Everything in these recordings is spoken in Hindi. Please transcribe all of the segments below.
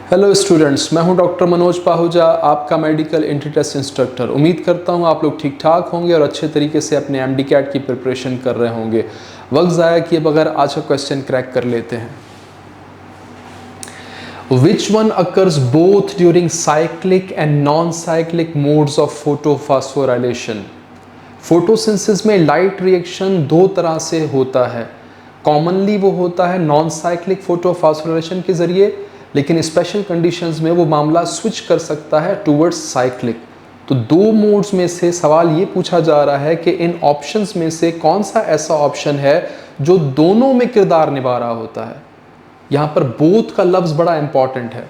हेलो स्टूडेंट्स, मैं हूं डॉक्टर मनोज पाहुजा, आपका मेडिकल एंट्री टेस्ट इंस्ट्रक्टर। उम्मीद करता हूं आप लोग ठीक ठाक होंगे और अच्छे तरीके से अपने MD-CAT की प्रिपरेशन कर रहे होंगे। वक्त ज़ाया किए बगैर आज का क्वेश्चन क्रैक कर लेते हैं। Which one occurs both during cyclic and non-cyclic modes of photophosphorylation? Photosynthesis में लाइट रिएक्शन दो तरह से होता है। कॉमनली वो होता है नॉन साइक्लिक फोटोफॉस्फोराइलेशन के जरिए, लेकिन स्पेशल कंडीशंस में वो मामला स्विच कर सकता है टूवर्ड्स साइक्लिक। तो दो मोड्स में से सवाल ये पूछा जा रहा है कि इन ऑप्शंस में से कौन सा ऐसा ऑप्शन है जो दोनों में किरदार निभा रहा होता है। यहाँ पर बोथ का लफ्ज़ बड़ा इंपॉर्टेंट है।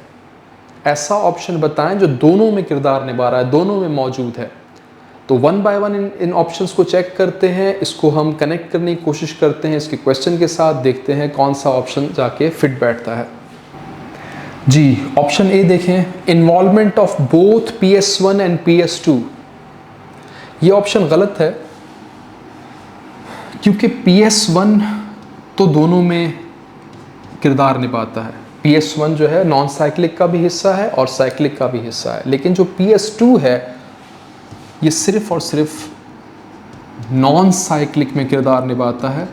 ऐसा ऑप्शन बताएं जो दोनों में किरदार निभा रहा है, दोनों में मौजूद है। तो one by one in options को चेक करते हैं, इसको हम कनेक्ट करने की कोशिश करते हैं इसके क्वेश्चन के साथ, देखते हैं कौन सा ऑप्शन जाके फिट बैठता है। जी, ऑप्शन ए देखें, involvement of both PS1 and PS2। ये ऑप्शन गलत है क्योंकि PS1 तो दोनों में किरदार निभाता है। PS1 जो है नॉन साइक्लिक का भी हिस्सा है और साइक्लिक का भी हिस्सा है, लेकिन जो PS2 है ये सिर्फ और सिर्फ नॉन साइक्लिक में किरदार निभाता है।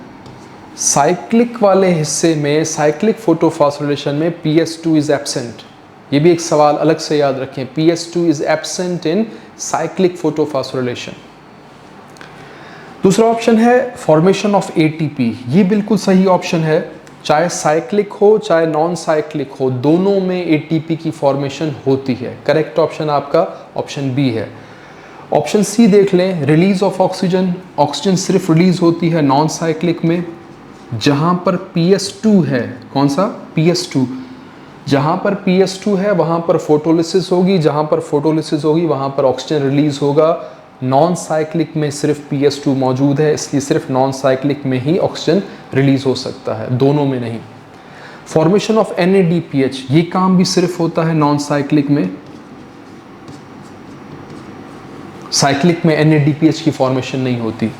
साइक्लिक वाले हिस्से में, साइक्लिक फोटोफॉस्फोराइलेशन में PS2 इज एब्सेंट। ये भी एक सवाल अलग से याद रखें, PS2 is absent in cyclic photophosphorylation. दूसरा ऑप्शन है फॉर्मेशन ऑफ ATP। ये बिल्कुल सही ऑप्शन है। चाहे साइक्लिक हो चाहे नॉन साइक्लिक हो, दोनों में ATP की फॉर्मेशन होती है। करेक्ट ऑप्शन आपका ऑप्शन बी है। ऑप्शन सी देख लें, रिलीज ऑफ ऑक्सीजन। ऑक्सीजन सिर्फ रिलीज होती है नॉन साइक्लिक में, जहां पर PS2 है। कौन सा? PS2। जहां पर PS2 है वहां पर फोटोलिसिस होगी, जहां पर फोटोलिसिस होगी वहां पर ऑक्सीजन रिलीज होगा। नॉन साइक्लिक में सिर्फ PS2 मौजूद है, इसलिए सिर्फ नॉन साइक्लिक में ही ऑक्सीजन रिलीज हो सकता है, दोनों में नहीं। फॉर्मेशन ऑफ NADPH, ये काम भी सिर्फ होता है नॉन साइक्लिक में। साइक्लिक में NADPH की फॉर्मेशन नहीं होती।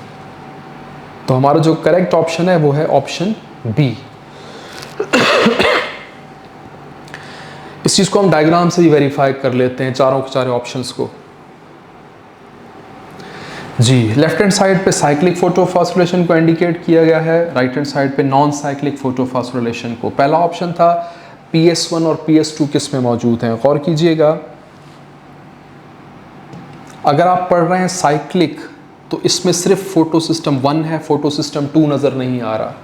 तो हमारा जो करेक्ट ऑप्शन है वो है ऑप्शन बी। इस चीज को हम डायग्राम से भी वेरीफाई कर लेते हैं, चारों के चारों ऑप्शंस को। जी, लेफ्ट हैंड साइड पे साइक्लिक फोटोफॉस्फोराइलेशन को इंडिकेट किया गया है, राइट हैंड साइड पे नॉन साइक्लिक फोटोफॉस्फोराइलेशन को। पहला ऑप्शन था PS1 और PS2 किस में मौजूद हैं। गौर कीजिएगा, अगर आप पढ़ रहे हैं साइक्लिक तो इसमें सिर्फ फोटो सिस्टम 1 है, फोटो सिस्टम 2 नजर नहीं आ रहा।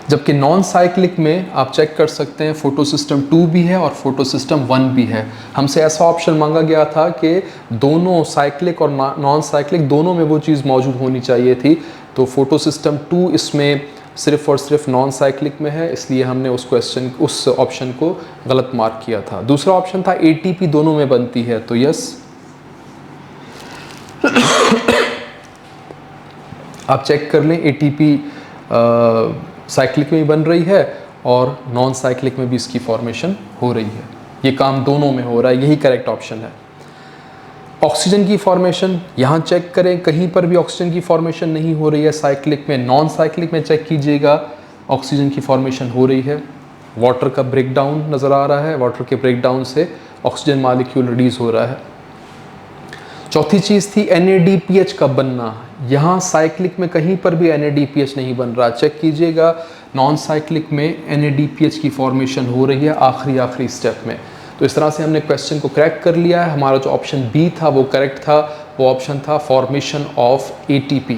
जबकि नॉन साइक्लिक में आप चेक कर सकते हैं फोटो सिस्टम 2 भी है और फोटो सिस्टम 1 भी है। हमसे ऐसा ऑप्शन मांगा गया था कि दोनों साइक्लिक और नॉन साइक्लिक दोनों में वो चीज़ मौजूद होनी चाहिए थी। तो फोटो सिस्टम 2 इसमें सिर्फ और सिर्फ नॉन साइक्लिक में है, इसलिए हमने उस ऑप्शन को गलत मार्क किया था। दूसरा ऑप्शन था ATP दोनों में बनती है, तो यस। आप चेक कर लें, ATP साइक्लिक में भी बन रही है और नॉन साइक्लिक में भी इसकी फॉर्मेशन हो रही है। ये काम दोनों में हो रहा है, यही करेक्ट ऑप्शन है। ऑक्सीजन की फॉर्मेशन यहाँ चेक करें, कहीं पर भी ऑक्सीजन की फॉर्मेशन नहीं हो रही है साइक्लिक में। नॉन साइक्लिक में चेक कीजिएगा, ऑक्सीजन की फॉर्मेशन हो रही है। वाटर का ब्रेकडाउन नज़र आ रहा है, वाटर के ब्रेकडाउन से ऑक्सीजन मॉलिक्यूल रिलीज हो रहा है। चौथी चीज़ थी NADPH का बनना। यहाँ साइक्लिक में कहीं पर भी NADPH नहीं बन रहा। चेक कीजिएगा, नॉन साइक्लिक में NADPH की फॉर्मेशन हो रही है आखिरी स्टेप में। तो इस तरह से हमने क्वेश्चन को क्रैक कर लिया है। हमारा जो ऑप्शन बी था वो करेक्ट था, वो ऑप्शन था फॉर्मेशन ऑफ ATP।